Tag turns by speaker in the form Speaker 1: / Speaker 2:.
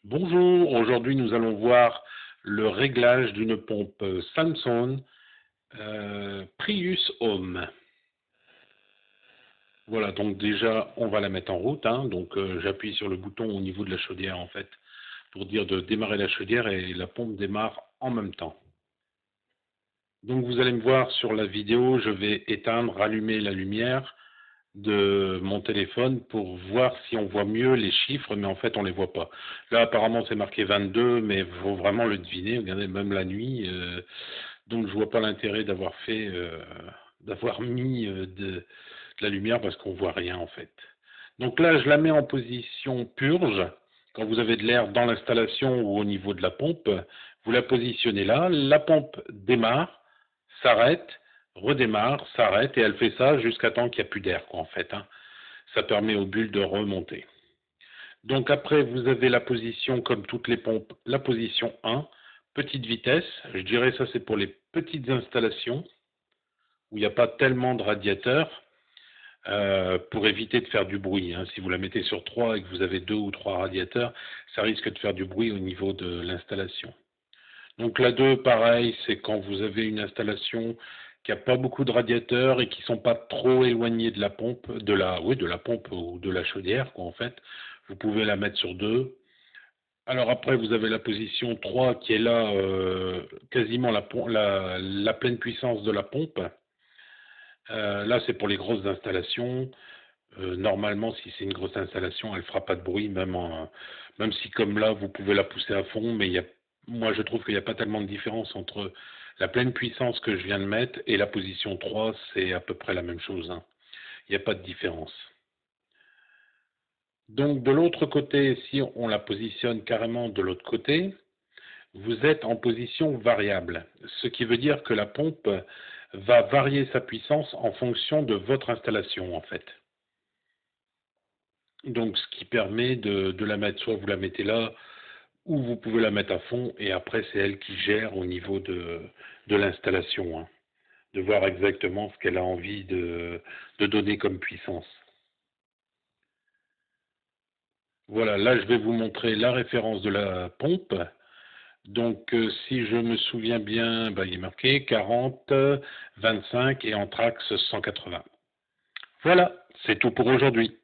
Speaker 1: Bonjour, aujourd'hui nous allons voir le réglage d'une pompe Samsung Prius Home. Voilà, donc déjà on va la mettre en route, hein. Donc j'appuie sur le bouton au niveau de la chaudière en fait, pour dire de démarrer la chaudière et la pompe démarre en même temps. Donc vous allez me voir sur la vidéo, je vais éteindre, rallumer la lumière de mon téléphone pour voir si on voit mieux les chiffres, mais en fait on les voit pas. Là apparemment c'est marqué 22, mais il faut vraiment le deviner, regardez même la nuit, donc je vois pas l'intérêt d'avoir mis de la lumière parce qu'on voit rien en fait. Donc là je la mets en position purge, quand vous avez de l'air dans l'installation ou au niveau de la pompe, vous la positionnez là, la pompe démarre, s'arrête, redémarre, s'arrête, et elle fait ça jusqu'à temps qu'il n'y a plus d'air, quoi, en fait, hein. Ça permet aux bulles de remonter. Donc après, vous avez la position, comme toutes les pompes, la position 1, petite vitesse. Je dirais ça, c'est pour les petites installations, où il n'y a pas tellement de radiateurs, pour éviter de faire du bruit, hein. Si vous la mettez sur 3 et que vous avez 2 ou 3 radiateurs, ça risque de faire du bruit au niveau de l'installation. Donc la 2, pareil, c'est quand vous avez une installation qui n'a pas beaucoup de radiateurs et qui ne sont pas trop éloignés de la pompe, de la pompe ou de la chaudière, quoi, en fait. Vous pouvez la mettre sur 2. Alors après, vous avez la position 3 qui est là, quasiment la pleine puissance de la pompe. Là, c'est pour les grosses installations. Normalement, si c'est une grosse installation, elle ne fera pas de bruit, même si comme là, vous pouvez la pousser à fond, mais moi je trouve qu'il n'y a pas tellement de différence entre la pleine puissance que je viens de mettre et la position 3, c'est à peu près la même chose, hein. Il n'y a pas de différence. Donc de l'autre côté, si on la positionne carrément de l'autre côté, vous êtes en position variable, ce qui veut dire que la pompe va varier sa puissance en fonction de votre installation en fait. Donc, ce qui permet de la mettre, soit vous la mettez là, ou vous pouvez la mettre à fond, et après, c'est elle qui gère au niveau de l'installation, hein, de voir exactement ce qu'elle a envie de donner comme puissance. Voilà, là, je vais vous montrer la référence de la pompe. Donc, si je me souviens bien, bah, il est marqué 40, 25 et Anthrax 180. Voilà, c'est tout pour aujourd'hui.